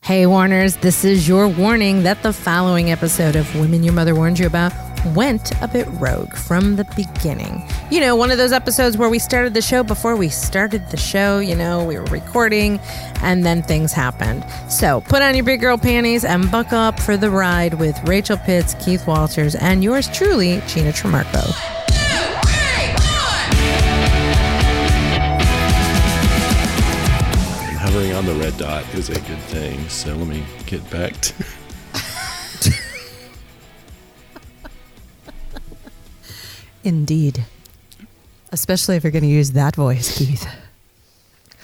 Hey, Warners, this is your warning that the following episode of Women Your Mother Warned You About went a bit rogue from the beginning. You know, one of those episodes where we started the show before we started the show. You know, we were recording and then things happened. So put on your big girl panties and buckle up for the ride with Rachel Pitts, Keith Walters, and yours truly, Gina Tremarco. Hovering on the red dot is a good thing, so let me get back to... Indeed. Especially if you're going to use that voice, Keith.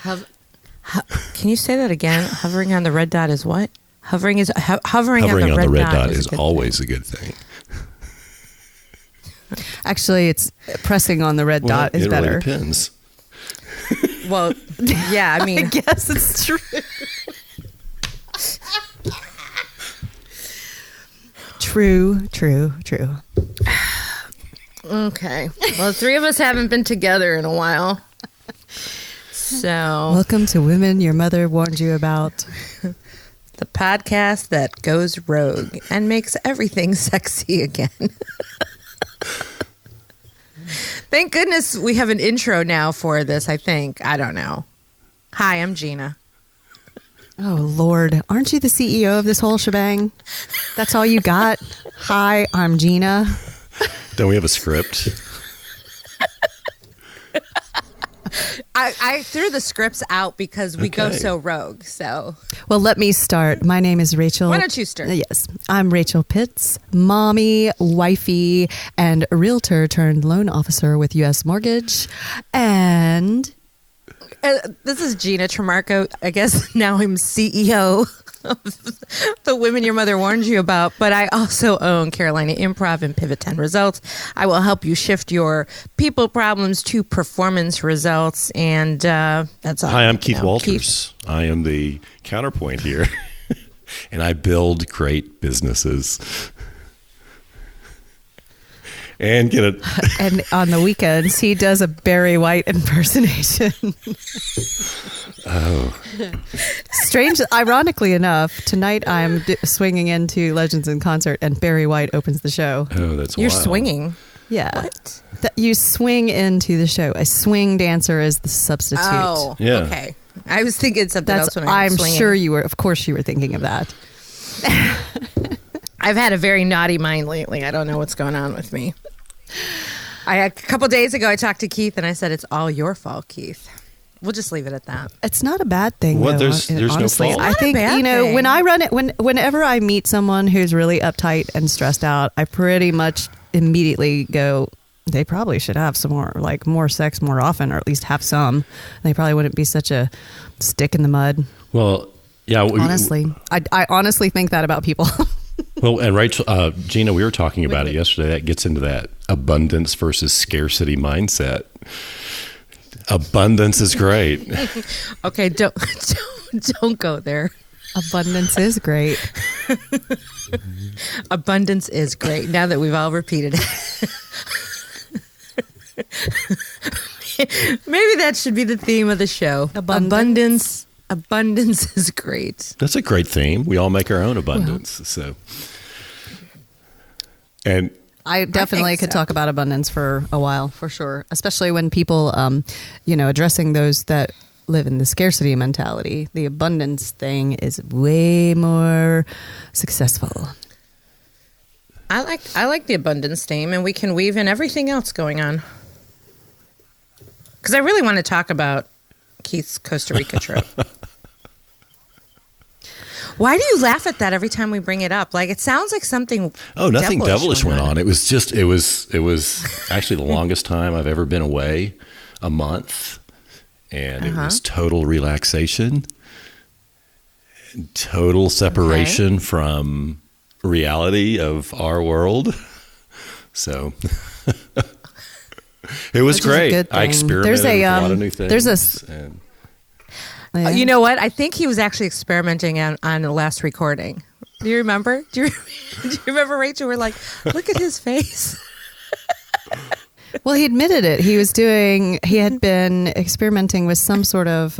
Can you say that again? Hovering on the red dot is what? Hovering on the red dot is always a good thing. Actually, it's pressing on the red dot is better. It really depends. Well, yeah, I mean... I guess it's true. True. Okay. Well, the three of us haven't been together in a while. So... Welcome to Women Your Mother Warned You About. The podcast that goes rogue and makes everything sexy again. Thank goodness we have an intro now for this, I think. I don't know. Hi, I'm Gina. Oh, Lord. Aren't you the CEO of this whole shebang? That's all you got? Hi, I'm Gina. Don't we have a script? I threw the scripts out because we go so rogue, so... Well, let me start. My name is Rachel. Why don't you start? Yes. I'm Rachel Pitts, mommy, wifey, and realtor turned loan officer with U.S. Mortgage. And... this is Gina Tremarco. I guess now I'm CEO of the Women Your Mother Warned You About, but I also own Carolina Improv and Pivot 10 Results. I will help you shift your people problems to performance results, and that's all. Hi, I'm Keith Walters. I am the counterpoint here, and I build great businesses. And get it. And on the weekends, he does a Barry White impersonation. Oh. Strange. Ironically enough, tonight I'm swinging into Legends in Concert, and Barry White opens the show. Oh, that's You're wild. swinging. Yeah. What? You swing into the show. A swing dancer is the substitute. Oh, yeah. Okay. I was thinking something else when I'm swinging. sure you were. Of course, you were thinking of that. I've had a very naughty mind lately. I don't know what's going on with me. A couple days ago, I talked to Keith and I said, it's all your fault, Keith. We'll just leave it at that. It's not a bad thing. What? Though, There's honestly. no fault. I think, thing. when I run it, whenever I meet someone who's really uptight and stressed out, I pretty much immediately go, they probably should have some more sex more often, or at least have some. They probably wouldn't be such a stick in the mud. Well, yeah. Honestly, I honestly think that about people. Well, and Rachel, Gina, we were talking about it yesterday. That gets into that abundance versus scarcity mindset. Abundance is great. Okay, don't go there. Abundance is great. Abundance is great. Now that we've all repeated it. Maybe that should be the theme of the show. Abundance is great. That's a great theme. We all make our own abundance. So, and I definitely could talk about abundance for a while, for sure. Especially when people, addressing those that live in the scarcity mentality. The abundance thing is way more successful. I like the abundance theme, and we can weave in everything else going on. Because I really want to talk about Keith's Costa Rica trip. Why do you laugh at that every time we bring it up? Like, it sounds like something. Oh, nothing devilish went on. It was actually the longest time I've ever been away, a month, and it was total relaxation, total separation from reality of our world. So it was great. I experimented with a lot of new things. You know what? I think he was actually experimenting on the last recording. Do you remember? Do you remember, Rachel? We're like, look at his face. Well, he admitted it. He had been experimenting with some sort of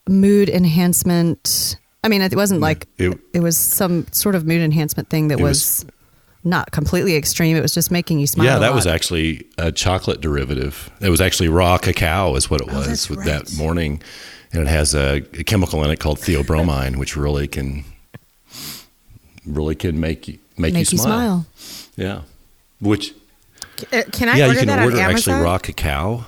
mood enhancement. I mean, it wasn't like it was some sort of mood enhancement thing that was not completely extreme. It was just making you smile. Yeah, that was actually a chocolate derivative. It was actually raw cacao is what it was that's with right. that morning. And it has a chemical in it called theobromine, which really can make you smile. Yeah. Which can I order you can that order on Amazon? actually raw cacao.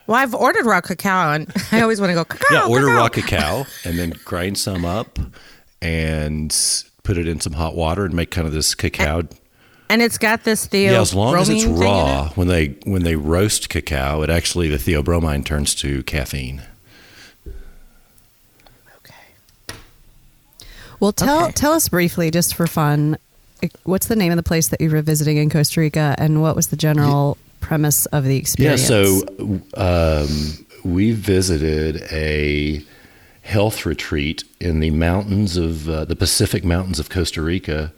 Well, I've ordered raw cacao, and I always want to go cacao. Yeah, order cacao. raw cacao and then grind some up and put it in some hot water and make kind of this cacao. And it's got this theobromine. Yeah, as long as it's thing in raw, it? when they roast cacao, the theobromine turns to caffeine. Okay. Well, tell us briefly, just for fun, what's the name of the place that you were visiting in Costa Rica, and what was the general premise of the experience? Yeah, so we visited a health retreat in the mountains of the Pacific Mountains of Costa Rica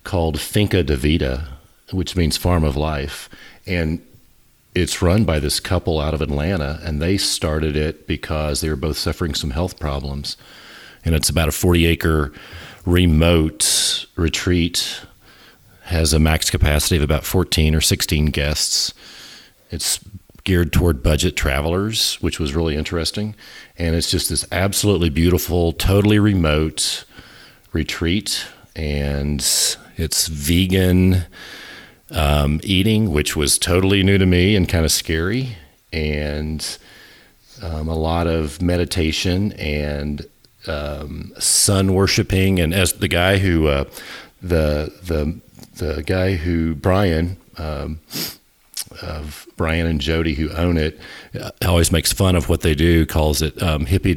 called Finca de Vida, which means farm of life. And it's run by this couple out of Atlanta, and they started it because they were both suffering some health problems. And it's about a 40-acre remote retreat, has a max capacity of about 14 or 16 guests. It's geared toward budget travelers, which was really interesting. And it's just this absolutely beautiful, totally remote retreat. And it's vegan eating, which was totally new to me and kind of scary. And a lot of meditation and sun worshiping. And as the guy who, the guy who, Brian, of Brian and Jody, who own it, always makes fun of what they do, calls it hippy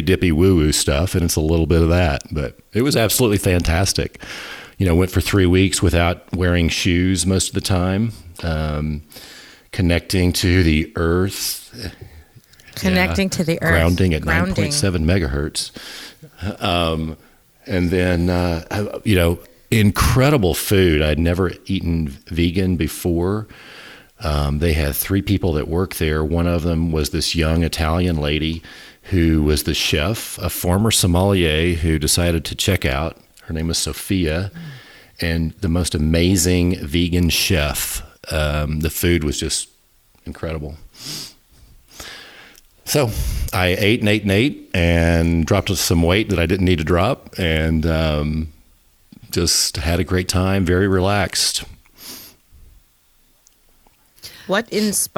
dippy woo woo stuff, and it's a little bit of that. But it was absolutely fantastic. Went for 3 weeks without wearing shoes most of the time, connecting to the earth. Connecting to the earth. Grounding at 9.7 megahertz. And then, incredible food. I'd never eaten vegan before. They had 3 people that worked there. One of them was this young Italian lady who was the chef, a former sommelier who decided to check out. Her name was Sophia, and the most amazing vegan chef. The food was just incredible. So I ate and dropped some weight that I didn't need to drop, and just had a great time, very relaxed. What was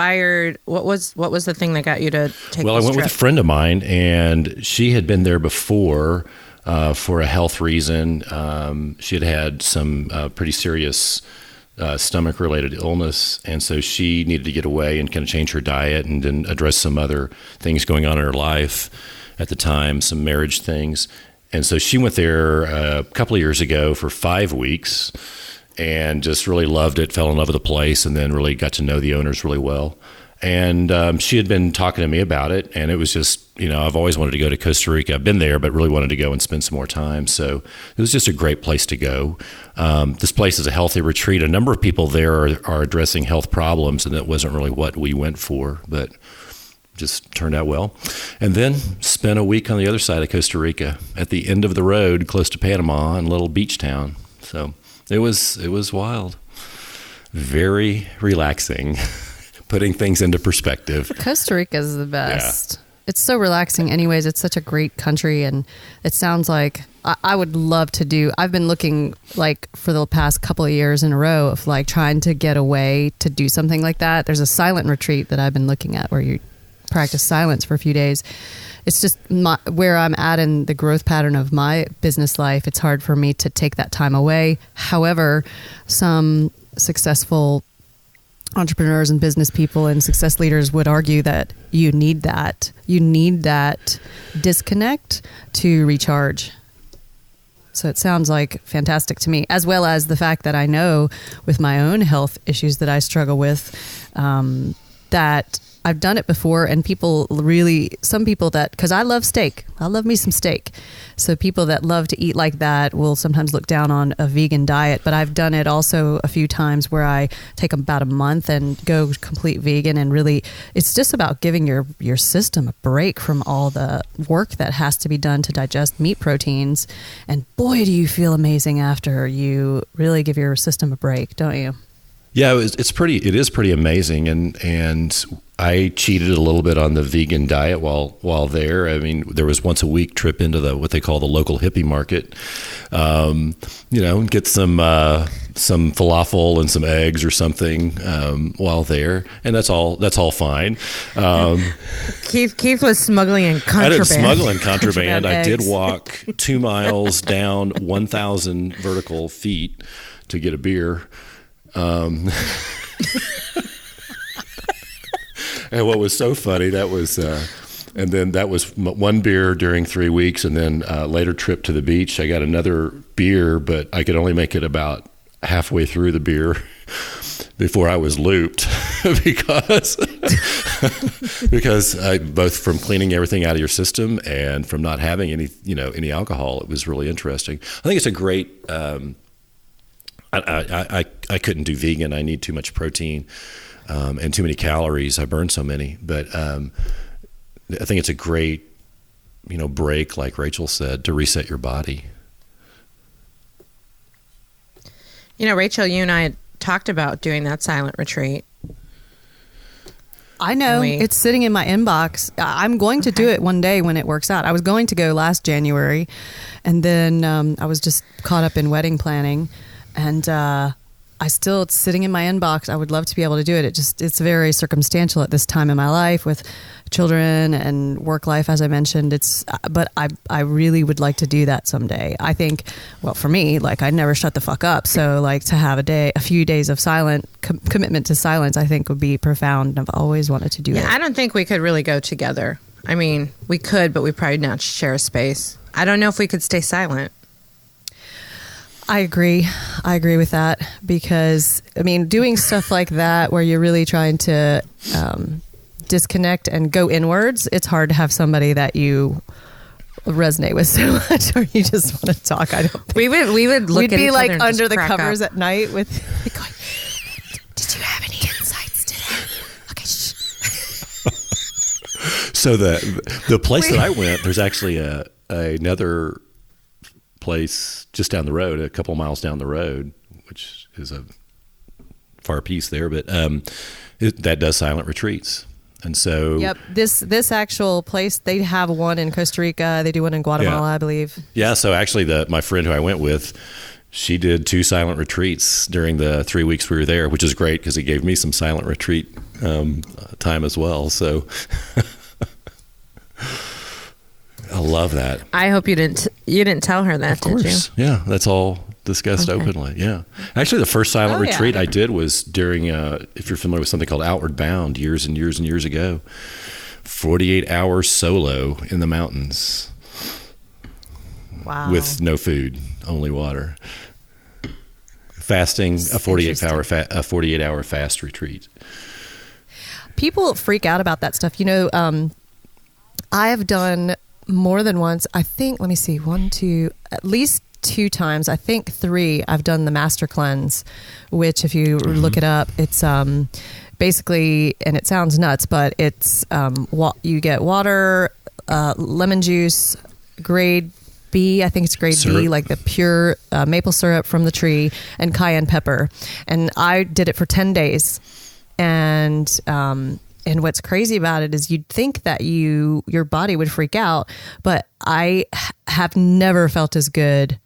the thing that got you to take Well, I this went trip? with a friend of mine, and she had been there before for a health reason. She had some pretty serious stomach-related illness, and so she needed to get away and kind of change her diet and then address some other things going on in her life at the time, some marriage things. And so she went there a couple of years ago for 5 weeks and just really loved it, fell in love with the place, and then really got to know the owners really well. And she had been talking to me about it, and it was just, I've always wanted to go to Costa Rica. I've been there, but really wanted to go and spend some more time. So it was just a great place to go. This place is a healthy retreat. A number of people there are addressing health problems, and that wasn't really what we went for, but just turned out well. And then spent a week on the other side of Costa Rica at the end of the road, close to Panama, in a little beach town. So it was wild. Very relaxing. Putting things into perspective. Costa Rica is the best. Yeah. It's so relaxing anyways. It's such a great country, and it sounds like I would love to do. I've been looking for the past couple of years in a row of trying to get away to do something like that. There's a silent retreat that I've been looking at where you practice silence for a few days. It's just where I'm at in the growth pattern of my business life. It's hard for me to take that time away. However, some successful entrepreneurs and business people and success leaders would argue that you need that. You need that disconnect to recharge. So it sounds like fantastic to me, as well as the fact that I know with my own health issues that I struggle with, that I've done it before, and some people that, because I love steak. I love me some steak. So people that love to eat like that will sometimes look down on a vegan diet, but I've done it also a few times where I take about a month and go complete vegan, and really it's just about giving your system a break from all the work that has to be done to digest meat proteins. And boy, do you feel amazing after you really give your system a break, don't you? Yeah, it is pretty amazing, and I cheated a little bit on the vegan diet while there. I mean, there was once a week trip into what they call the local hippie market, get some falafel and some eggs or something while there, and that's all fine. Keith was smuggling in contraband. I didn't smuggle in contraband. I did eggs. walk 2 miles down 1,000 vertical feet to get a beer. And what was so funny, that was one beer during 3 weeks, and then later trip to the beach, I got another beer, but I could only make it about halfway through the beer before I was looped because both from cleaning everything out of your system and from not having any alcohol. It was really interesting. I think it's a great. I couldn't do vegan. I need too much protein and too many calories. I burn so many. But I think it's a great, break, like Rachel said, to reset your body. Rachel, you and I had talked about doing that silent retreat. I know. It's sitting in my inbox. I'm going to do it one day when it works out. I was going to go last January, and then I was just caught up in wedding planning. And it's sitting in my inbox. I would love to be able to do it. It's very circumstantial at this time in my life with children and work life, as I mentioned. But I really would like to do that someday. I think, well, for me, like, I never shut the fuck up. So like to have a few days of commitment to silence, I think would be profound. I've always wanted to do it. I don't think we could really go together. I mean, we could, but we probably not share a space. I don't know if we could stay silent. I agree with that, because I mean, doing stuff like that where you're really trying to disconnect and go inwards, it's hard to have somebody that you resonate with so much, or you just want to talk. I don't think we would look we'd at be each like other and under just the crack covers up. at night with going, did you have any insights today? Okay, shh. So the place that I went, there's actually another place just down the road, a couple miles down the road, which is a far piece there, but that does silent retreats. And so yep, this actual place, they have one in Costa Rica, they do one in Guatemala, I believe. Yeah, so actually my friend who I went with, she did 2 silent retreats during the 3 weeks we were there, which is great because it gave me some silent retreat time as well. So I love that. I hope you didn't tell her that, of course. did you? Yeah, that's all discussed openly. Yeah. Actually, the first silent retreat I did was during, if you're familiar with something called Outward Bound, years and years and years ago, 48 hours solo in the mountains. Wow. With no food, only water. Fasting, a 48 hour fast retreat. People freak out about that stuff. I have done more than once. I think, let me see, at least 2 times, I think 3, I've done the master cleanse, which if you look it up, it's basically, and it sounds nuts, but it's you get water, lemon juice, grade B, I think it's grade syrup. B, like the pure maple syrup from the tree, and cayenne pepper. And I did it for 10 days. And what's crazy about it is you'd think that your body would freak out, but I have never felt as good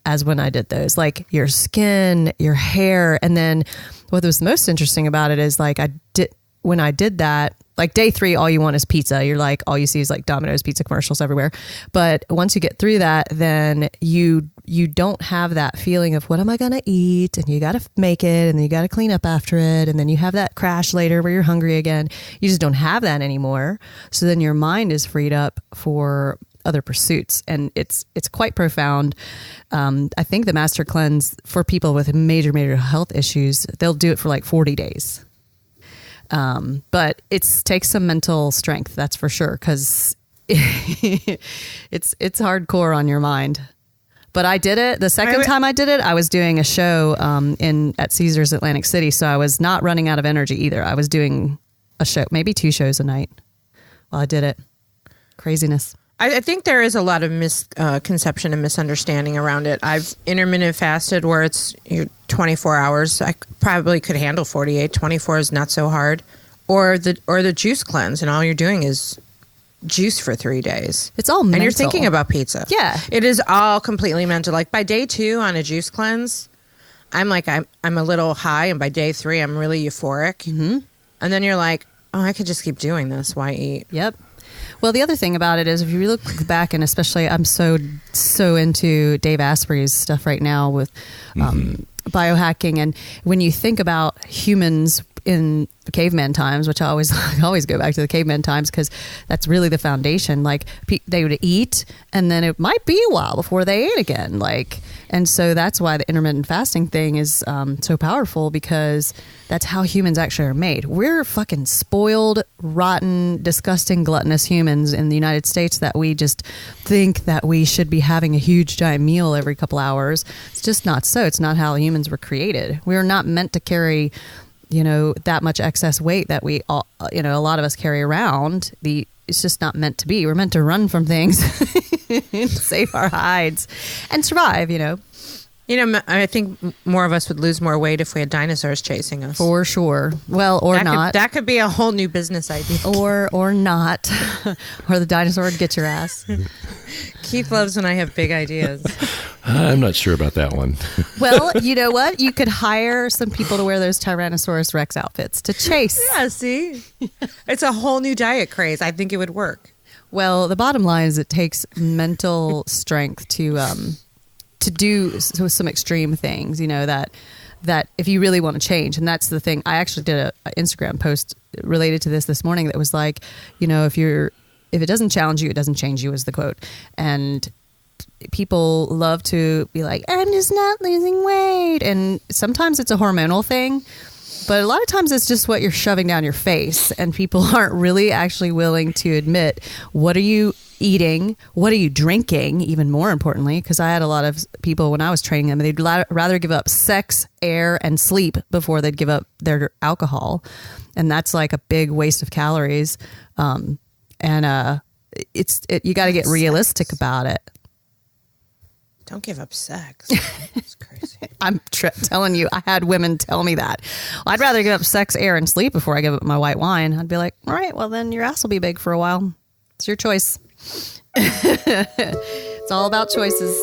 as when I did those. Like your skin, your hair, and then what was most interesting about it is like when I did that, like day 3, all you want is pizza. You're like, all you see is like Domino's pizza commercials everywhere. But once you get through that, then you don't have that feeling of what am I going to eat? And you got to make it, and then you got to clean up after it. And then you have that crash later where you're hungry again. You just don't have that anymore. So then your mind is freed up for other pursuits. And it's quite profound. I think the master cleanse for people with major health issues, they'll do it for like 40 days. But it takes some mental strength, that's for sure, because it's hardcore on your mind. But I did it. The second time I did it, I was doing a show at Caesars Atlantic City, so I was not running out of energy either. I was doing a show, maybe 2 shows a night while I did it. Craziness. I think there is a lot of misconception and misunderstanding around it. I've intermittent fasted where it's 24 hours. I probably could handle 48. 24 is not so hard. Or the juice cleanse, and all you're doing is juice for 3 days. It's all mental. And you're thinking about pizza. Yeah. It is all completely mental. Like by day 2 on a juice cleanse, I'm a little high, and by day 3, I'm really euphoric. Mm-hmm. And then you're like, oh, I could just keep doing this. Why eat? Yep. Well, the other thing about it is if you look back, and especially I'm so into Dave Asprey's stuff right now with biohacking, and when you think about humans in caveman times, which I always go back to the caveman times because that's really the foundation. Like they would eat, and then it might be a while before they ate again. And so that's why the intermittent fasting thing is so powerful, because that's how humans actually are made. We're fucking spoiled, rotten, disgusting, gluttonous humans in the United States that we just think that we should be having a huge giant meal every couple hours. It's just not so. It's not how humans were created. We are not meant to carry that much excess weight that we all, a lot of us carry around. It's just not meant to be. We're meant to run from things, save our hides, and survive, I think more of us would lose more weight if we had dinosaurs chasing us. For sure. Well, or not. That could be a whole new business idea. Or not. Or the dinosaur would get your ass. Keith loves when I have big ideas. I'm not sure about that one. Well, you know what? You could hire some people to wear those Tyrannosaurus Rex outfits to chase. Yeah, see? It's a whole new diet craze. I think it would work. Well, the bottom line is it takes mental strength to do some extreme things, that if you really want to change. And that's the thing. I actually did an Instagram post related to this morning that was like, if it doesn't challenge you, it doesn't change you, is the quote. And people love to be like, I'm just not losing weight. And sometimes it's a hormonal thing, but a lot of times it's just what you're shoving down your face. And people aren't really actually willing to admit, what are you eating? What are you drinking? Even more importantly, because I had a lot of people when I was training them, they'd rather give up sex, air, and sleep before they'd give up their alcohol. And that's like a big waste of calories. You got to get realistic about it. Don't give up sex. It's crazy. I'm telling you, I had women tell me that. I'd rather give up sex, air, and sleep before I give up my white wine. I'd be like, all right, well, then your ass will be big for a while. It's your choice. It's all about choices.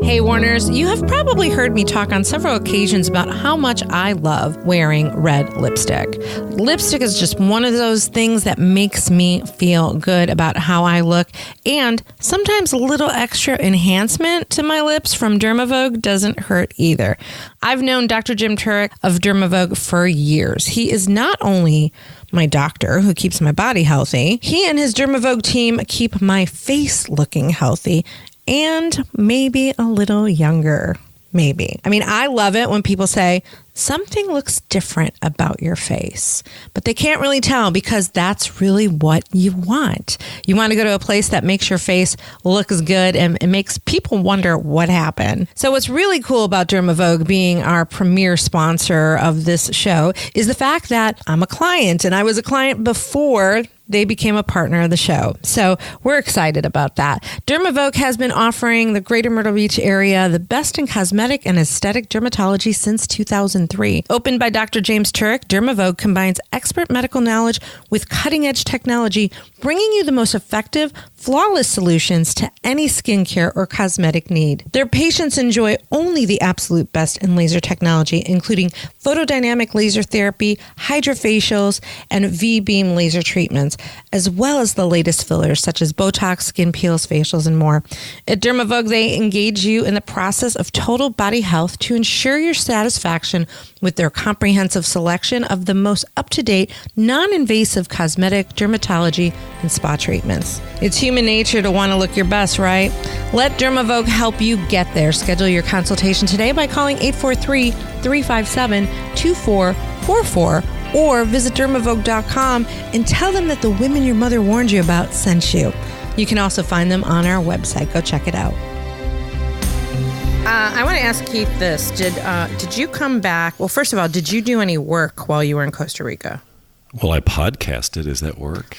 Hey, Warners, you have probably heard me talk on several occasions about how much I love wearing red lipstick. Lipstick is just one of those things that makes me feel good about how I look, and sometimes a little extra enhancement to my lips from Dermavogue doesn't hurt either. I've known Dr. Jim Turek of Dermavogue for years. He is not only my doctor who keeps my body healthy, he and his Dermavogue team keep my face looking healthy and maybe a little younger. Maybe. I mean, I love it when people say something looks different about your face, but they can't really tell because that's really what you want. You want to go to a place that makes your face look as good and it makes people wonder what happened. So what's really cool about Dermavogue being our premier sponsor of this show is the fact that I'm a client, and I was a client before they became a partner of the show. So we're excited about that. Dermavogue has been offering the greater Myrtle Beach area the best in cosmetic and aesthetic dermatology since 2003. Opened by Dr. James Turek, Dermavogue combines expert medical knowledge with cutting-edge technology, bringing you the most effective, flawless solutions to any skincare or cosmetic need. Their patients enjoy only the absolute best in laser technology, including photodynamic laser therapy, hydrofacials, and V-beam laser treatments, as well as the latest fillers such as Botox, skin peels, facials, and more. At Dermavogue, they engage you in the process of total body health to ensure your satisfaction with their comprehensive selection of the most up-to-date, non-invasive cosmetic, dermatology, and spa treatments. It's human nature to want to look your best, right? Let Dermavogue help you get there. Schedule your consultation today by calling 843-357-2444 or visit dermavogue.com and tell them that the women your mother warned you about sent you. You can also find them on our website. Go check it out. I want to ask Keith this. Did you come back? Well, first of all, did you do any work while you were in Costa Rica? Well, I podcasted. Is that work?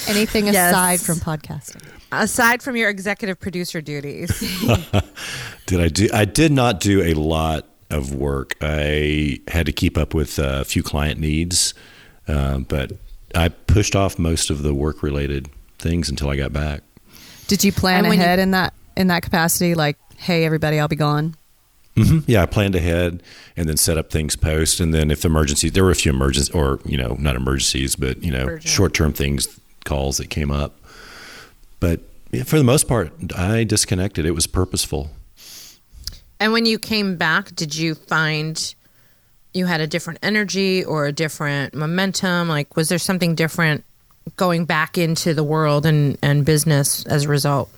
Anything aside from podcasting? Aside from your executive producer duties. I did not do a lot of work. I had to keep up with a few client needs, but I pushed off most of the work-related things until I got back. Did you plan ahead in that capacity? Like, hey, everybody, I'll be gone. Mm-hmm. Yeah, I planned ahead and then set up things post. And then if there were a few emergencies, or not emergencies, but short-term things, calls that came up. But for the most part, I disconnected. It was purposeful. And when you came back, did you find you had a different energy or a different momentum? Like, was there something different going back into the world and business as a result?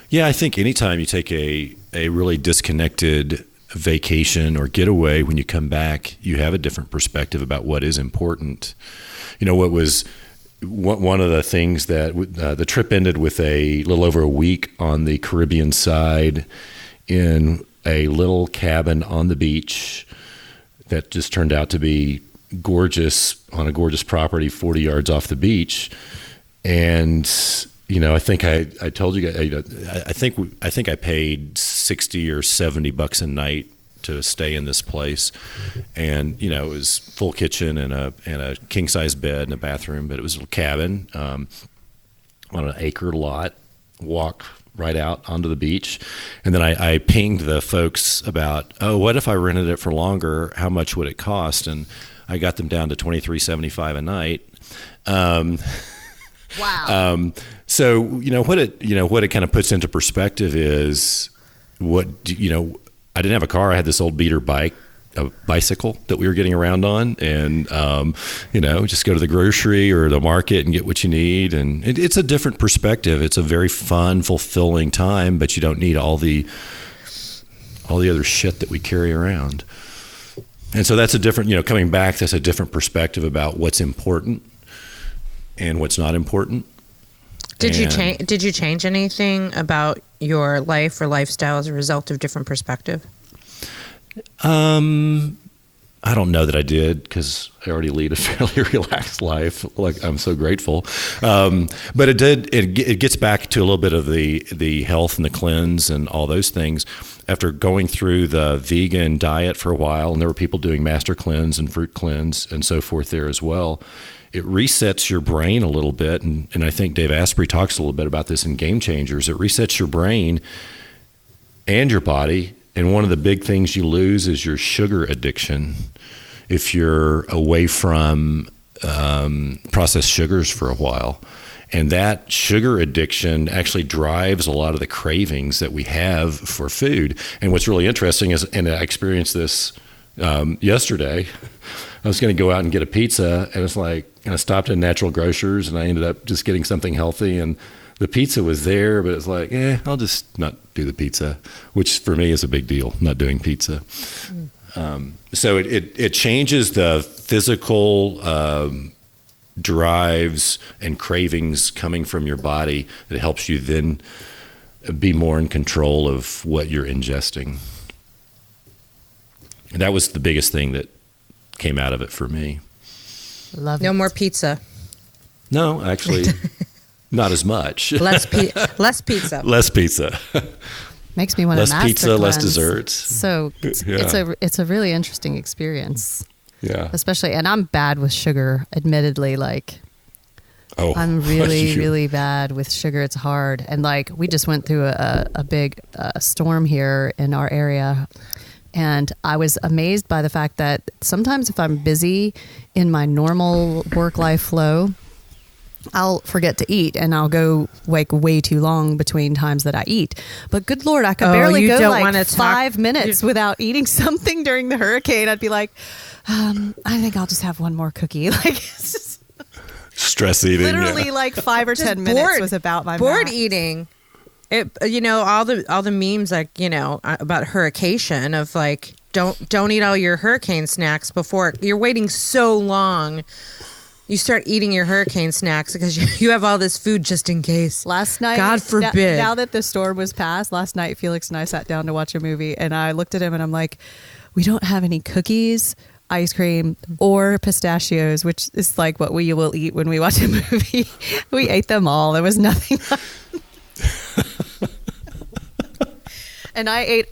Yeah, I think anytime you take a really disconnected vacation or getaway, when you come back, you have a different perspective about what is important. What was one of the things that the trip ended with a little over a week on the Caribbean side in a little cabin on the beach that just turned out to be gorgeous, on a gorgeous property 40 yards off the beach. And I think I told you guys, I think I paid $60 or $70 a night to stay in this place, and it was full kitchen and a king size bed and a bathroom, but it was a little cabin on an acre lot. Walk right out onto the beach, and then I pinged the folks about, what if I rented it for longer? How much would it cost? And I got them down to $23.75 a night. Wow. So what it kind of puts into perspective is I didn't have a car. I had this old beater bicycle that we were getting around on, and just go to the grocery or the market and get what you need. And it's a different perspective. It's a very fun, fulfilling time, but you don't need all the other shit that we carry around. And so that's a different, coming back, that's a different perspective about what's important and what's not important. Did you change anything about your life or lifestyle as a result of different perspective? I don't know that I did, because I already lead a fairly relaxed life. Like, I'm so grateful. But it did. It gets back to a little bit of the health and the cleanse and all those things. After going through the vegan diet for a while, and there were people doing master cleanse and fruit cleanse and so forth there as well, it resets your brain a little bit. And I think Dave Asprey talks a little bit about this in Game Changers. It resets your brain and your body. And one of the big things you lose is your sugar addiction. If you're away from processed sugars for a while. And that sugar addiction actually drives a lot of the cravings that we have for food. And what's really interesting is, and I experienced this yesterday, I was going to go out and get a pizza, and it's like, and I stopped at Natural Grocers, and I ended up just getting something healthy, and the pizza was there, but it's like, I'll just not do the pizza, which for me is a big deal, not doing pizza. So it changes the physical drives and cravings coming from your body. It helps you then be more in control of what you're ingesting. And that was the biggest thing that came out of it for me. Love No it. more pizza. No, actually, not as much. Less pizza. Less pizza. Makes me want to less master pizza, cleanse. less desserts. So it's a really interesting experience. Yeah. Especially, and I'm bad with sugar, admittedly. Like, I'm really bad with sugar. It's hard. And like, we just went through a big storm here in our area. And I was amazed by the fact that sometimes if I'm busy in my normal work-life flow, I'll forget to eat, and I'll go like way too long between times that I eat. But good Lord, I could barely go like 5 minutes without eating something during the hurricane. I'd be like, I think I'll just have one more cookie. Like, it's just stress eating. Literally, like 5 or 10 minutes was about my bored max. eating. It, all the memes, like, about hurricane of like, don't eat all your hurricane snacks before you're waiting so long. You start eating your hurricane snacks because you have all this food just in case. Last night, God forbid. Now that the storm was past, last night Felix and I sat down to watch a movie, and I looked at him and I'm like, we don't have any cookies, ice cream, or pistachios, which is like what we will eat when we watch a movie. We ate them all. There was nothing left. And I ate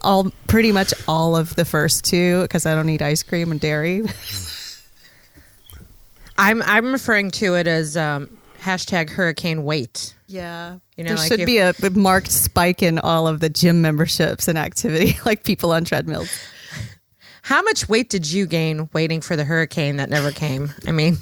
pretty much all of the first two because I don't eat ice cream and dairy. I'm referring to it as hashtag hurricane weight. Yeah. There like should be a marked spike in all of the gym memberships and activity, like people on treadmills. How much weight did you gain waiting for the hurricane that never came? I mean,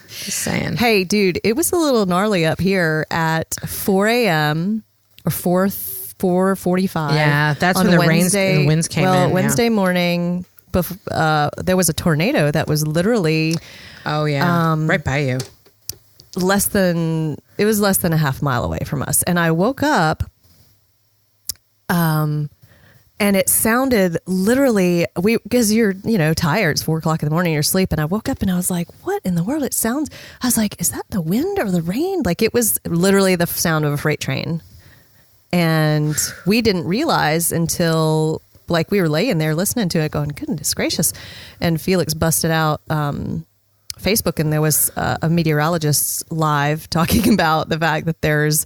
just saying. Hey, dude, it was a little gnarly up here at 4 a.m. or 4:45. Yeah, that's when the winds came in. Well, Wednesday morning, there was a tornado that was literally right by you. Less than a half mile away from us. And I woke up and it sounded literally, because you're, tired, it's 4 o'clock in the morning, you're asleep. And I woke up and I was like, what in the world? I was like, is that the wind or the rain? Like, it was literally the sound of a freight train. And we didn't realize until like we were laying there listening to it going, goodness gracious. And Felix busted out Facebook, and there was a meteorologist live talking about the fact that there's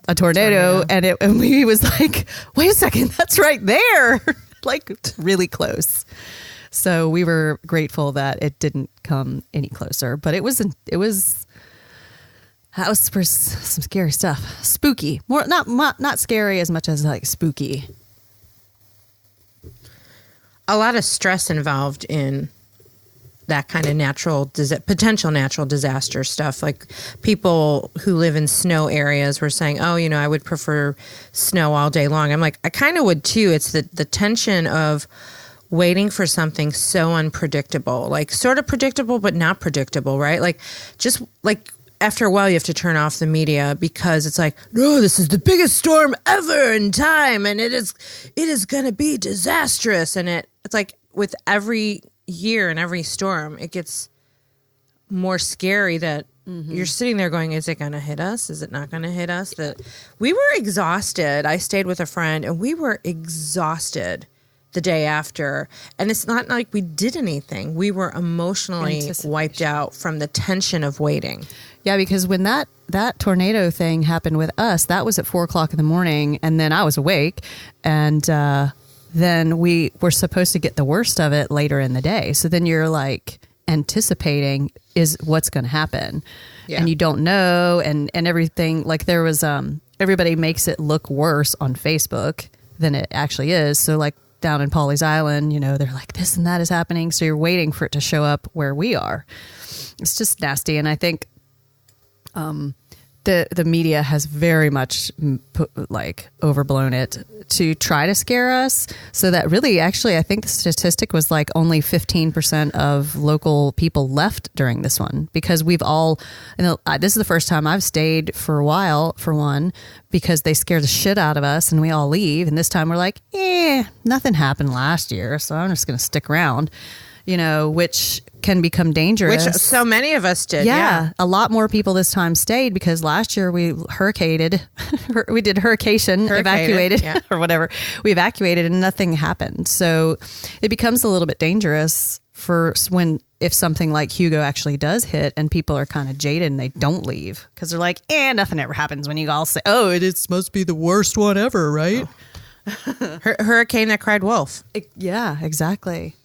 a tornado. And he was like, wait a second, that's right there. Like really close. So we were grateful that it didn't come any closer, but that was for some scary stuff. Spooky. More not scary as much as like spooky. A lot of stress involved in that kind of potential natural disaster stuff. Like people who live in snow areas were saying, oh, I would prefer snow all day long. I'm like, I kind of would too. It's the tension of waiting for something so unpredictable, like sort of predictable, but not predictable, right? Like just like after a while you have to turn off the media because it's like, no, this is the biggest storm ever in time. And it is going to be disastrous. And it's like with every year and every storm, it gets more scary that you're sitting there going, is it going to hit us? Is it not going to hit us? That we were exhausted. I stayed with a friend and we were exhausted the day after. And it's not like we did anything. We were emotionally wiped out from the tension of waiting. Yeah, because when that tornado thing happened with us, that was at 4 o'clock in the morning. And then I was awake, and then we were supposed to get the worst of it later in the day. So then you're like anticipating is what's going to happen. Yeah. And you don't know. And everything, like there was, everybody makes it look worse on Facebook than it actually is. So like down in Pawleys Island, they're like this and that is happening. So you're waiting for it to show up where we are. It's just nasty. And I think the media has very much overblown it to try to scare us, so that really, actually, I think the statistic was like only 15% of local people left during this one, because we've all, this is the first time I've stayed for a while, for one, because they scare the shit out of us and we all leave. And this time we're like, nothing happened last year, so I'm just going to stick around, which can become dangerous. Which so many of us did. Yeah. A lot more people this time stayed because last year we evacuated or whatever. We evacuated and nothing happened. So it becomes a little bit dangerous if something like Hugo actually does hit and people are kind of jaded and they don't leave because they're like, nothing ever happens when you all say, it must be the worst one ever, right? Hurricane that cried wolf. Yeah, exactly.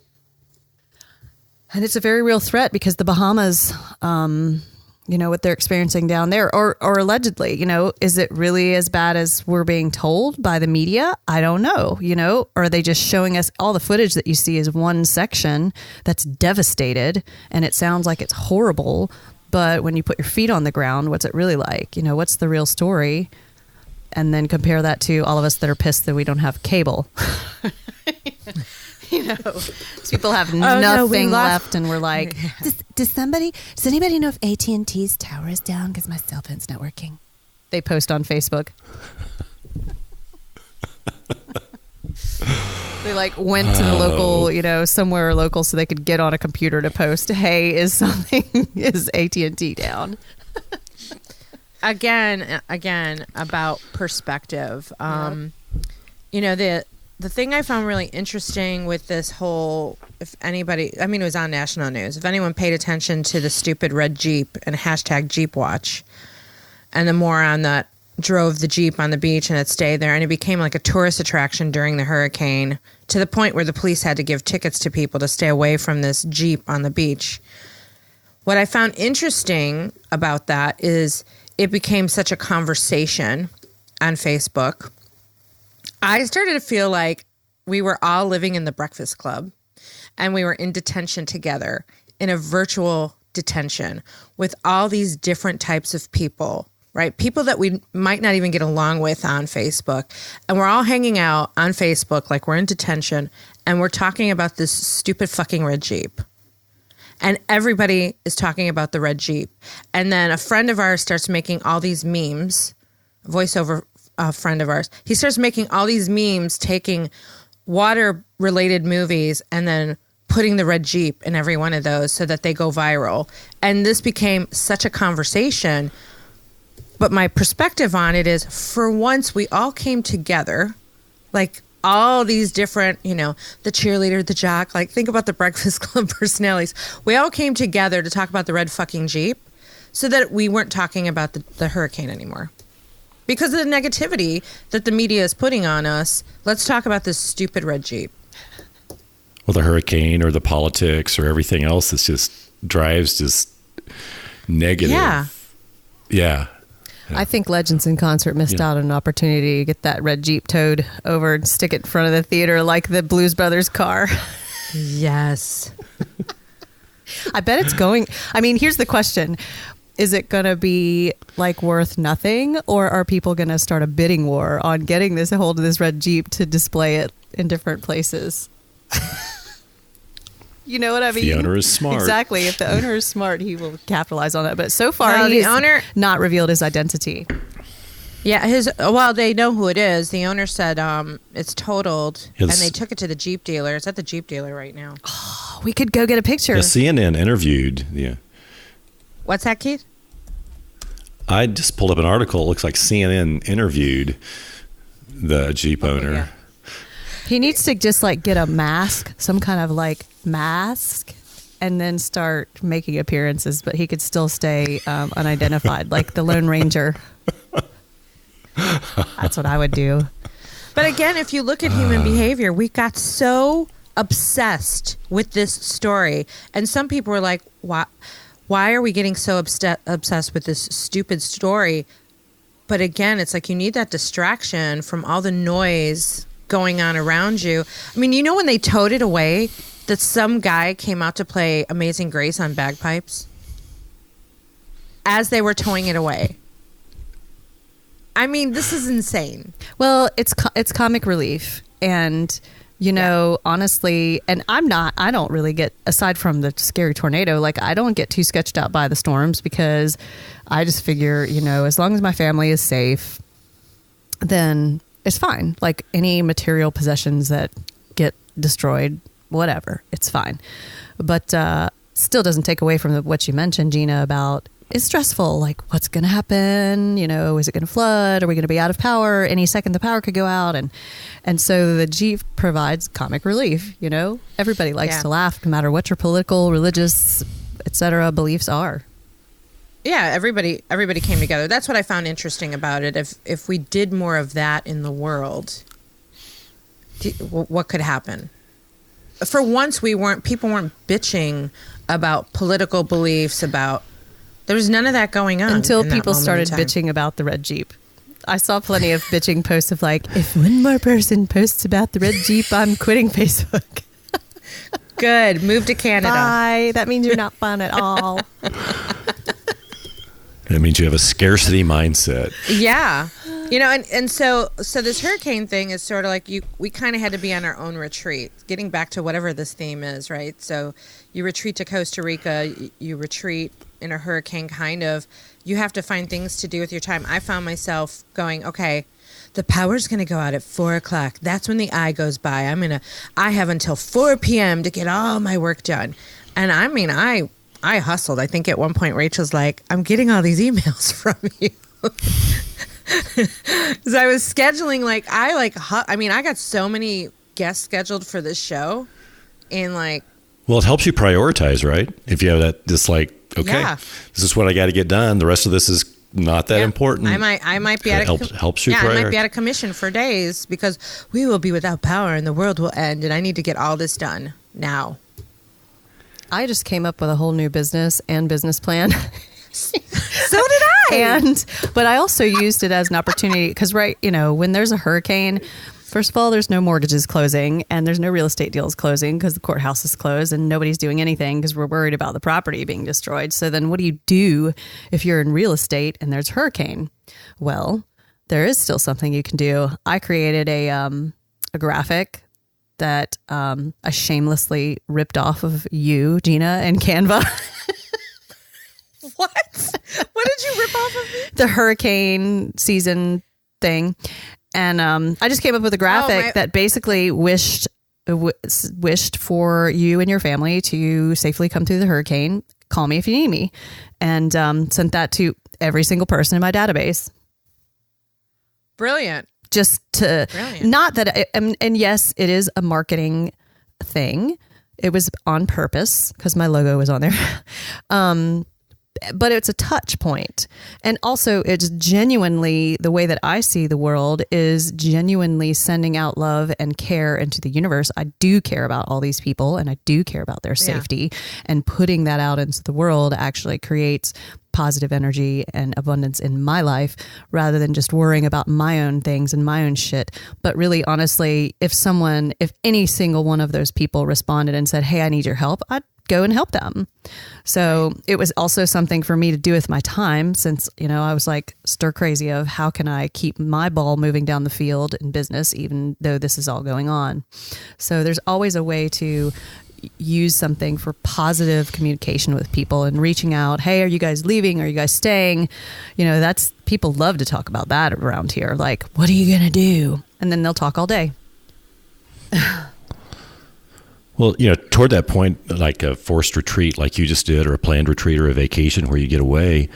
And it's a very real threat because the Bahamas, what they're experiencing down there, or allegedly, is it really as bad as we're being told by the media? I don't know, or are they just showing us all the footage that you see is one section that's devastated and it sounds like it's horrible. But when you put your feet on the ground, what's it really like? What's the real story? And then compare that to all of us that are pissed that we don't have cable. People have nothing left, and we're like, does anybody know if AT&T's tower is down because my cell phone's not working? They post on Facebook. They like went to the local, somewhere local so they could get on a computer to post, hey, is AT&T down? Again, about perspective. The thing I found really interesting with this whole, it was on national news. If anyone paid attention to the stupid red Jeep and hashtag JeepWatch, and the moron that drove the Jeep on the beach and it stayed there, and it became like a tourist attraction during the hurricane, to the point where the police had to give tickets to people to stay away from this Jeep on the beach. What I found interesting about that is it became such a conversation on Facebook. I started to feel like we were all living in the Breakfast Club, and we were in detention together, in a virtual detention with all these different types of people, right? People that we might not even get along with on Facebook. And we're all hanging out on Facebook like we're in detention, and we're talking about this stupid fucking red Jeep. And everybody is talking about the red Jeep. And then a friend of ours starts making all these memes, voiceover friend of ours. He starts making all these memes, taking water-related movies and then putting the red Jeep in every one of those so that they go viral. And this became such a conversation. But my perspective on it is, for once, we all came together, like all these different, the cheerleader, the jock, like think about the Breakfast Club personalities. We all came together to talk about the red fucking Jeep so that we weren't talking about the hurricane anymore. Because of the negativity that the media is putting on us, let's talk about this stupid red Jeep. Well, the hurricane or the politics or everything else that just drives just negative. Yeah. I think Legends in Concert missed out on an opportunity to get that red Jeep towed over and stick it in front of the theater like the Blues Brothers car. Yes. I bet it's going. I mean, here's the question. Is it going to be like worth nothing, or are people going to start a bidding war on getting this hold of this red Jeep to display it in different places? You know what I mean? The owner is smart. Exactly. If the owner is smart, he will capitalize on it. But so far, he's not revealed his identity. Yeah, they know who it is. The owner said it's totaled, and they took it to the Jeep dealer. It's at the Jeep dealer right now. Oh, we could go get a picture. The CNN interviewed. Yeah. What's that, Keith? I just pulled up an article. It looks like CNN interviewed the Jeep owner. Yeah. He needs to just like get a mask, some kind of like mask, and then start making appearances, but he could still stay unidentified, like the Lone Ranger. That's what I would do. But again, if you look at human behavior, we got so obsessed with this story. And some people were like, why are we getting so obsessed with this stupid story? But again, it's like you need that distraction from all the noise going on around you. I mean, when they towed it away, that some guy came out to play Amazing Grace on bagpipes as they were towing it away. I mean, this is insane. Well, it's comic relief. And, honestly, and I don't really get, aside from the scary tornado, like I don't get too sketched out by the storms, because I just figure, as long as my family is safe, then it's fine. Like any material possessions that get destroyed, whatever, it's fine. But still doesn't take away from what you mentioned, Gina, about it's stressful. Like, what's going to happen? Is it going to flood? Are we going to be out of power? Any second the power could go out. And so the Jeep provides comic relief. Everybody likes to laugh, no matter what your political, religious, etc. beliefs are. Yeah, everybody came together. That's what I found interesting about it. If we did more of that in the world, what could happen? For once, people weren't bitching about political beliefs, there was none of that going on. Until people started bitching about the red Jeep. I saw plenty of bitching posts of like, if one more person posts about the red Jeep, I'm quitting Facebook. Good. Move to Canada. Bye. That means you're not fun at all. That means you have a scarcity mindset. Yeah. And so this hurricane thing is sort of like we kind of had to be on our own retreat, getting back to whatever this theme is, right? So you retreat to Costa Rica, you retreat in a hurricane, kind of. You have to find things to do with your time. I found myself going, okay, the power's going to go out at 4:00. That's when the eye goes by. I have until 4 p.m. to get all my work done. And I mean, I hustled. I think at one point Rachel's like, I'm getting all these emails from you. Because I was scheduling, I got so many guests scheduled for this show. And well, it helps you prioritize, right? If you have that, just okay, this is what I got to get done. The rest of this is not that important. I might be at helps you. I might be out of commission for days because we will be without power and the world will end, and I need to get all this done now. I just came up with a whole new business and business plan. So did I. But I also used it as an opportunity because, when there's a hurricane, first of all, there's no mortgages closing and there's no real estate deals closing because the courthouse is closed and nobody's doing anything because we're worried about the property being destroyed. So then what do you do if you're in real estate and there's a hurricane? Well, there is still something you can do. I created a graphic that I shamelessly ripped off of you, Gina, and Canva. What? What did you rip off of me? The hurricane season thing. And I just came up with a graphic that basically wished for you and your family to safely come through the hurricane. Call me if you need me. And sent that to every single person in my database. Brilliant. Just to, not that, and yes, it is a marketing thing. It was on purpose because my logo was on there. But it's a touch point. And also it's genuinely, the way that I see the world is genuinely sending out love and care into the universe. I do care about all these people and I do care about their safety, and putting that out into the world actually creates positive energy and abundance in my life rather than just worrying about my own things and my own shit. But really, honestly, if any single one of those people responded and said, hey, I need your help, I'd go and help them. So it was also something for me to do with my time since, I was stir crazy of how can I keep my ball moving down the field in business, even though this is all going on. So there's always a way to use something for positive communication with people and reaching out. Hey, are you guys leaving? Are you guys staying? That's, people love to talk about that around here. What are you going to do? And then they'll talk all day. Well, toward that point, like a forced retreat like you just did, or a planned retreat or a vacation where you get away,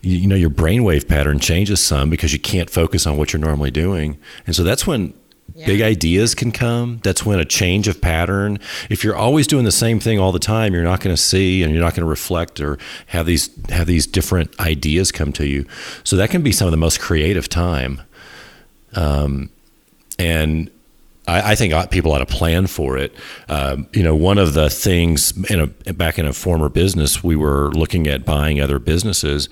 your brainwave pattern changes some because you can't focus on what you're normally doing. And so that's when big ideas can come. That's when a change of pattern. If you're always doing the same thing all the time, you're not going to see and you're not going to reflect or have these different ideas come to you. So that can be some of the most creative time. And I think people ought to plan for it. One of the things back in a former business, we were looking at buying other businesses.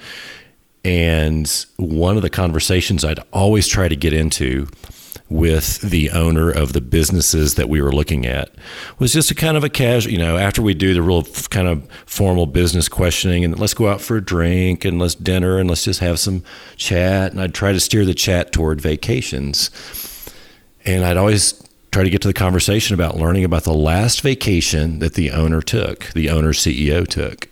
And one of the conversations I'd always try to get into with the owner of the businesses that we were looking at was just a kind of a casual, after we do the real kind of formal business questioning and let's go out for a drink and let's dinner and let's just have some chat. And I'd try to steer the chat toward vacations. And I'd always try to get to the conversation about learning about the last vacation that the owner CEO took.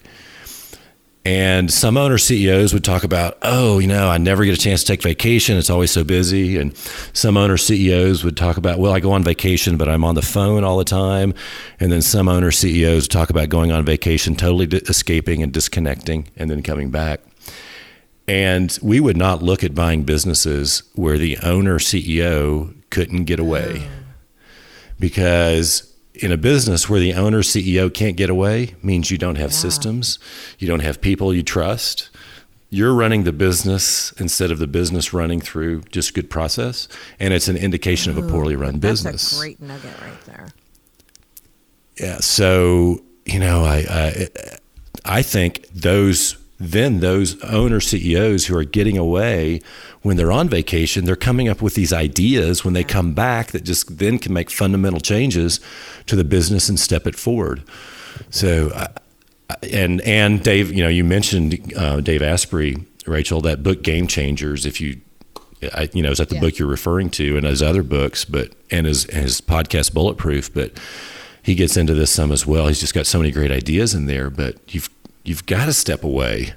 And some owner CEOs would talk about, I never get a chance to take vacation. It's always so busy. And some owner CEOs would talk about, I go on vacation, but I'm on the phone all the time. And then some owner CEOs would talk about going on vacation, totally escaping and disconnecting and then coming back. And we would not look at buying businesses where the owner CEO couldn't get away. Because in a business where the owner CEO can't get away means you don't have systems, you don't have people you trust. You're running the business instead of the business running through just good process, and it's an indication of a poorly run business. That's a great nugget right there. Yeah, so I think those owner CEOs who are getting away when they're on vacation, they're coming up with these ideas when they come back that just then can make fundamental changes to the business and step it forward. So, and Dave, you mentioned Dave Asprey, Rachel, that book Game Changers. If you is that the book you're referring to, and his other books, and his podcast Bulletproof, but he gets into this some as well. He's just got so many great ideas in there, but you've got to step away.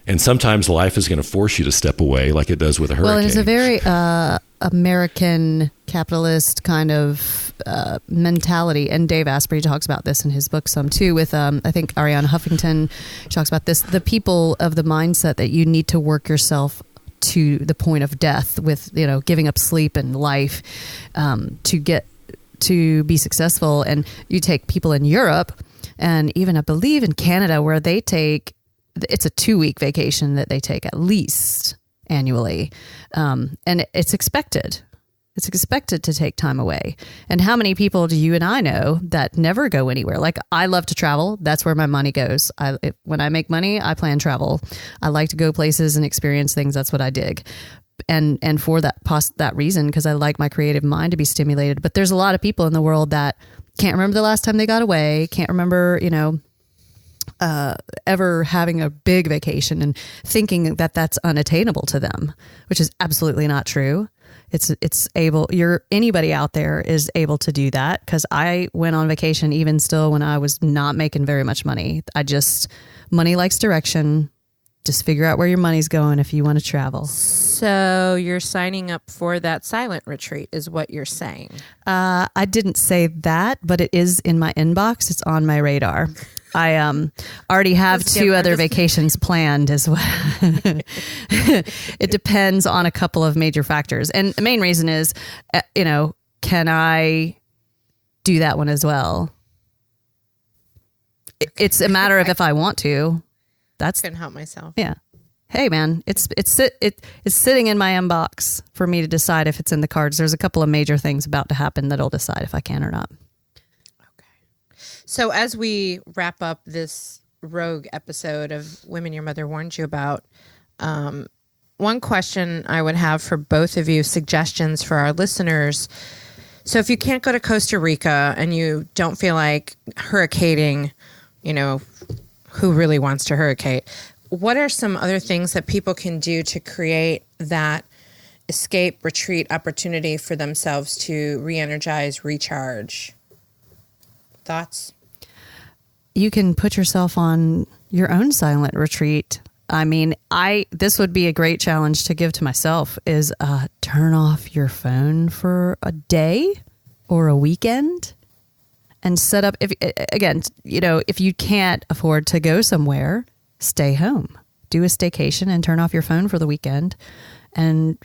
And sometimes life is going to force you to step away like it does with a hurricane. Well, and it's a very American capitalist kind of mentality. And Dave Asprey talks about this in his book some too with, I think, Ariana Huffington. She talks about this, the people of the mindset that you need to work yourself to the point of death with, giving up sleep and life to be successful. And you take people in Europe and even I believe in Canada where it's a 2-week vacation that they take at least annually. And it's expected. It's expected to take time away. And how many people do you and I know that never go anywhere? Like, I love to travel. That's where my money goes. When I make money, I plan travel. I like to go places and experience things. That's what I dig. And for that reason, because I like my creative mind to be stimulated. But there's a lot of people in the world that can't remember the last time they got away, can't remember, ever having a big vacation and thinking that that's unattainable to them, which is absolutely not true. Anybody out there is able to do that, because I went on vacation even still when I was not making very much money. Money likes direction. Just figure out where your money's going if you want to travel. So you're signing up for that silent retreat is what you're saying. I didn't say that, but it is in my inbox. It's on my radar. I already have 2 other vacations planned as well. It depends on a couple of major factors. And the main reason is, can I do that one as well? It's a matter of if I want to. Couldn't help myself. Yeah. Hey man, it's sitting in my inbox for me to decide if it's in the cards. There's a couple of major things about to happen that'll decide if I can or not. Okay. So as we wrap up this rogue episode of Women Your Mother Warned You About, one question I would have for both of you, suggestions for our listeners. So if you can't go to Costa Rica and you don't feel like hurricating, who really wants to hurricane? What are some other things that people can do to create that escape, retreat opportunity for themselves to re-energize, recharge? Thoughts? You can put yourself on your own silent retreat. I mean, this would be a great challenge to give to myself is turn off your phone for a day or a weekend. And set up, if you can't afford to go somewhere, stay home. Do a staycation and turn off your phone for the weekend and,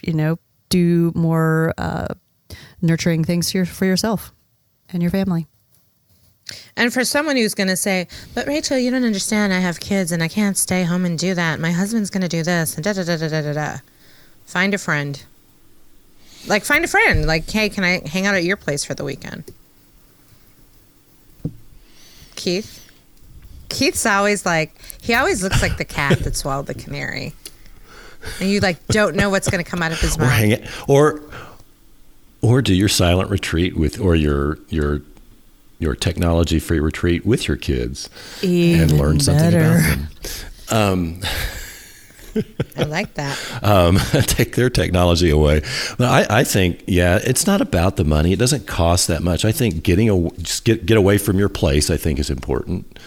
do more nurturing things for yourself and your family. And for someone who's going to say, but Rachel, you don't understand. I have kids and I can't stay home and do that. My husband's going to do this and da-da-da-da-da-da. Find a friend. Like, find a friend. Like, hey, can I hang out at your place for the weekend? Keith's always he always looks like the cat that swallowed the canary, and you don't know what's going to come out of his mouth. Or hang it, or do your silent retreat or your technology-free retreat with your kids and learn something about them. I like that. Take their technology away. But I think, it's not about the money. It doesn't cost that much. I think just get away from your place, I think, is important.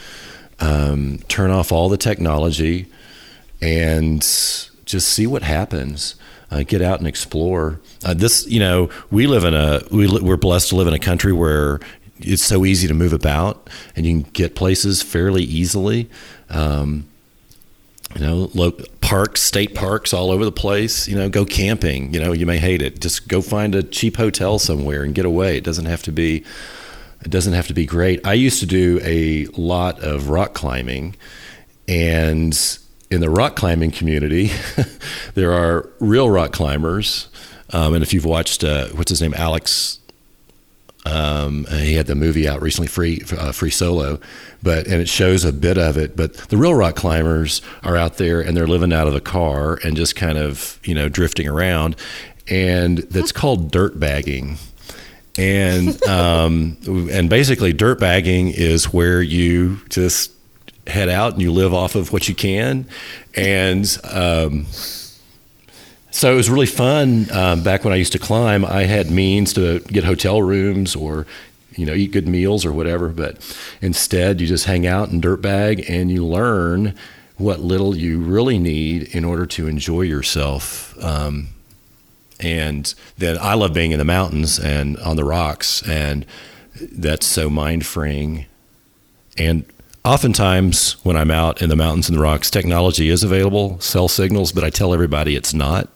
Turn off all the technology and just see what happens. Get out and explore. We're blessed to live in a country where it's so easy to move about and you can get places fairly easily. Parks, state parks all over the place, go camping, you may hate it. Just go find a cheap hotel somewhere and get away. It doesn't have to be great. I used to do a lot of rock climbing, and in the rock climbing community, there are real rock climbers. And if you've watched, what's his name? Alex, he had the movie out recently, Free Solo, and it shows a bit of it. But the real rock climbers are out there and they're living out of the car and just kind of, drifting around. And that's called dirtbagging. And and basically dirtbagging is where you just head out and you live off of what you can. And So it was really fun. Back when I used to climb, I had means to get hotel rooms or, eat good meals or whatever. But instead, you just hang out in dirtbag and you learn what little you really need in order to enjoy yourself. And then I love being in the mountains and on the rocks, and that's so mind freeing. And oftentimes when I'm out in the mountains and the rocks, technology is available, cell signals, but I tell everybody it's not.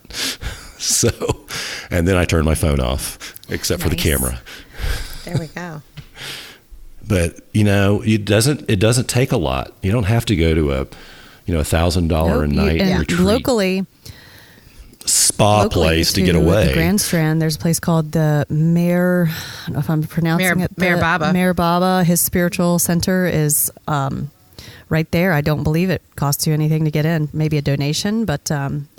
So, and then I turn my phone off, except for the camera. There we go. But it doesn't take a lot. You don't have to go to a $1,000 a night retreat. Locally, place to get away. The Grand Strand, there's a place called the Mayor, I don't know if I'm pronouncing it. Mayor Baba. Mayor Baba, his spiritual center is right there. I don't believe it costs you anything to get in. Maybe a donation, but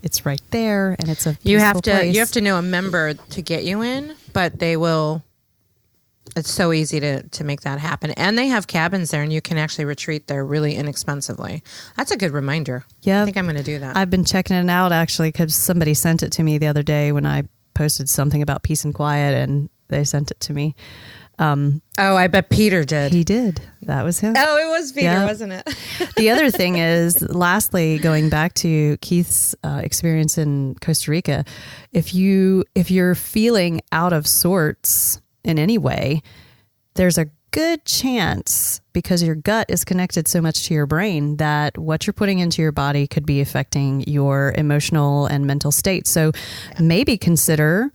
it's right there, and it's a peaceful place. You have to know a member to get you in, but they will. It's so easy to make that happen. And they have cabins there, and you can actually retreat there really inexpensively. That's a good reminder. Yeah. I think I'm going to do that. I've been checking it out, actually, because somebody sent it to me the other day when I posted something about peace and quiet, and they sent it to me. I bet Peter did. He did. That was him. Oh, it was Peter, wasn't it? The other thing is, lastly, going back to Keith's experience in Costa Rica, if you're feeling out of sorts in any way, there's a good chance, because your gut is connected so much to your brain, that what you're putting into your body could be affecting your emotional and mental state. So maybe consider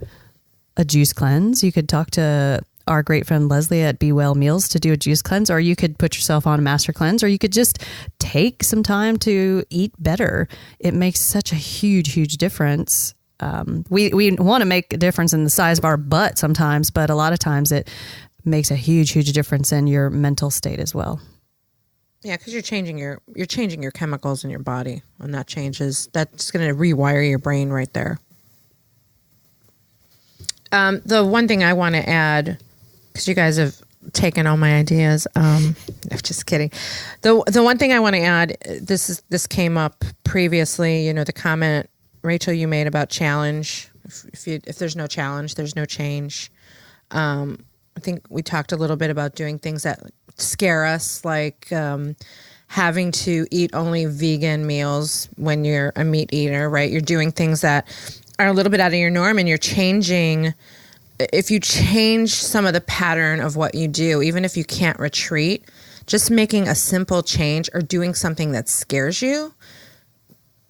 a juice cleanse. You could talk to our great friend Leslie at Be Well Meals to do a juice cleanse, or you could put yourself on a master cleanse, or you could just take some time to eat better. It makes such a huge, huge difference. We want to make a difference in the size of our butt sometimes, but a lot of times it makes a huge, huge difference in your mental state as well. Yeah, because you're changing your chemicals in your body, and that's going to rewire your brain right there. The one thing I want to add, because you guys have taken all my ideas, I'm just kidding. The one thing I want to add, this came up previously. The comment, Rachel, you made about challenge. If there's no challenge, there's no change. I think we talked a little bit about doing things that scare us, like having to eat only vegan meals when you're a meat eater, right? You're doing things that are a little bit out of your norm, and you're changing. If you change some of the pattern of what you do, even if you can't retreat, just making a simple change or doing something that scares you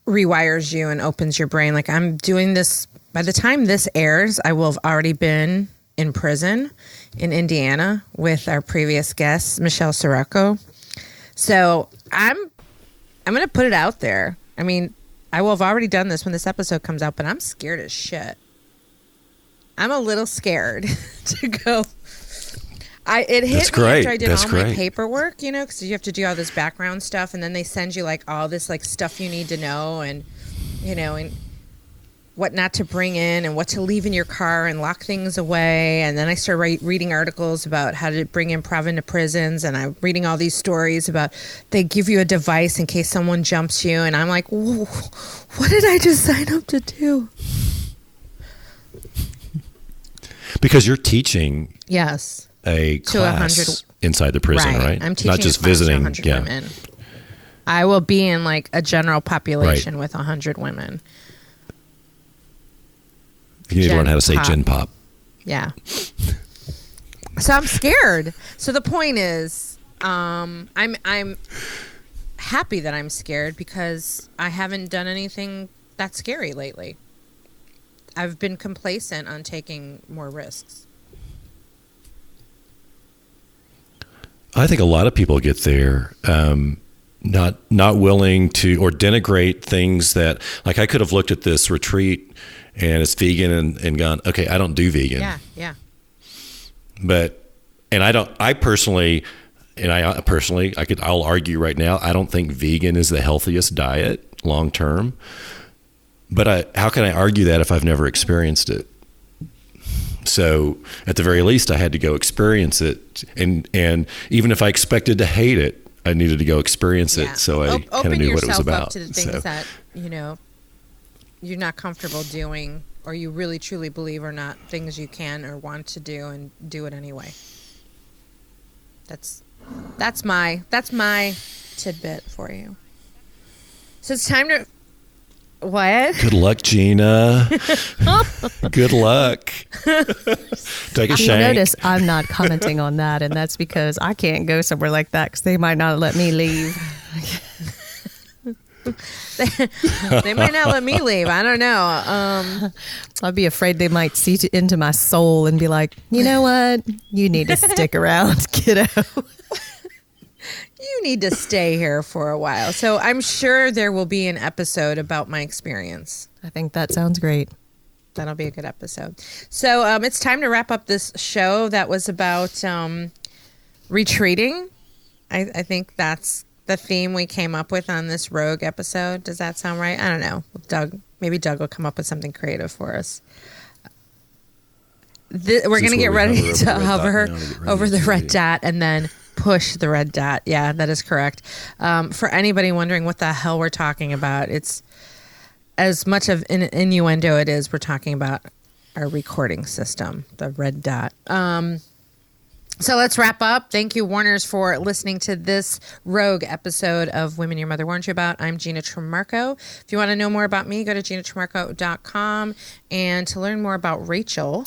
rewires you and opens your brain. Like, I'm doing this, by the time this airs, I will have already been in prison in Indiana with our previous guest, Michelle Sirocco. So I'm going to put it out there. I mean, I will have already done this when this episode comes out, but I'm scared as shit. I'm a little scared to go. It hit me after I did my paperwork, because you have to do all this background stuff, and then they send you like all this like stuff you need to know, and and what not to bring in and what to leave in your car and lock things away. And then I started reading articles about how to bring improv into prisons, and I'm reading all these stories about they give you a device in case someone jumps you, and I'm like, whoa, what did I just sign up to do? Because you're teaching. Yes. A class inside the prison, right? I'm teaching not just visiting. 100 women. I will be in like a general population with 100 women. You need to learn how to say Gen Pop. Yeah. So I'm scared. So the point is, I'm happy that I'm scared, because I haven't done anything that scary lately. I've been complacent on taking more risks. I think a lot of people get there not willing to, or denigrate things that, like, I could have looked at this retreat and it's vegan and gone, okay, I don't do vegan. Yeah. But, and I'll argue right now, I don't think vegan is the healthiest diet long term. But how can I argue that if I've never experienced it? So at the very least, I had to go experience it. And even if I expected to hate it, I needed to go experience it. So I kind of knew what it was about. Open yourself up to the things that, you're not comfortable doing, or you really truly believe are not things you can or want to do, and do it anyway. That's my tidbit for you. So it's time to what? Good luck, Gina. Good luck. Take a shank. Notice I'm not commenting on that, and that's because I can't go somewhere like that because they might not let me leave. They might not let me leave. I don't know. I'd be afraid they might see into my soul and be like, you know what? You need to stick around, kiddo. You need to stay here for a while. So I'm sure there will be an episode about my experience. I think that sounds great. That'll be a good episode. So it's time to wrap up this show that was about retreating. I think that's the theme we came up with on this rogue episode. Does that sound right? I don't know. Maybe Doug will come up with something creative for us. We're going to get ready to hover over the red dot and then push the red dot. Yeah, that is correct. For anybody wondering what the hell we're talking about, it's as much of an innuendo it is we're talking about our recording system, the red dot. So let's wrap up. Thank you, Warners, for listening to this rogue episode of Women Your Mother Warned You About. I'm Gina Tremarco. If you want to know more about me, go to GinaTremarco.com. And to learn more about Rachel,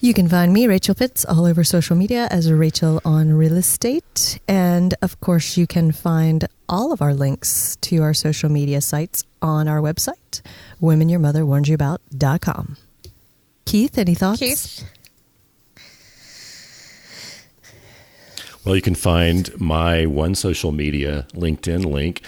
you can find me, Rachel Pitts, all over social media as Rachel on Real Estate. And of course, you can find all of our links to our social media sites on our website, womenyourmotherwarnedyouabout.com. Keith, any thoughts? Keith? Well, you can find my one social media LinkedIn link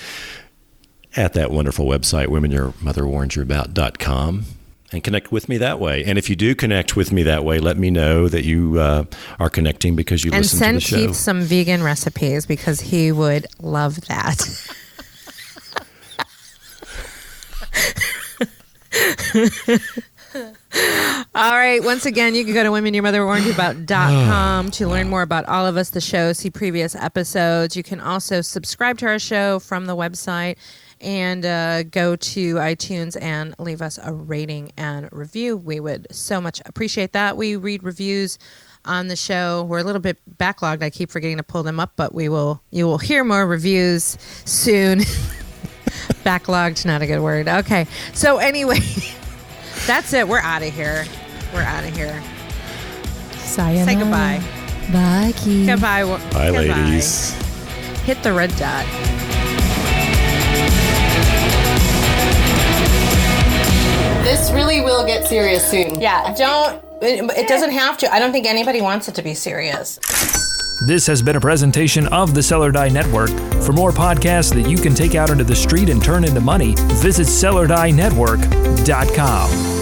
at that wonderful website, womenyourmotherwarnedyouabout.com, and connect with me that way. And if you do connect with me that way, let me know that you are connecting because you listen to the show. And send Keith some vegan recipes because he would love that. All right. Once again, you can go to womenyourmotherwarnedyouabout.com to learn more about all of us, the show, see previous episodes. You can also subscribe to our show from the website and go to iTunes and leave us a rating and review. We would so much appreciate that. We read reviews on the show. We're a little bit backlogged. I keep forgetting to pull them up, but you will hear more reviews soon. Backlogged, not a good word. Okay. So anyway, that's it. We're out of here. Sayonara. Say goodbye. Bye, Keith. Goodbye. Bye, ladies. Hit the red dot. This really will get serious soon. Yeah, it doesn't have to. I don't think anybody wants it to be serious. This has been a presentation of the Sell or Die Network. For more podcasts that you can take out into the street and turn into money, visit sellerdienetwork.com.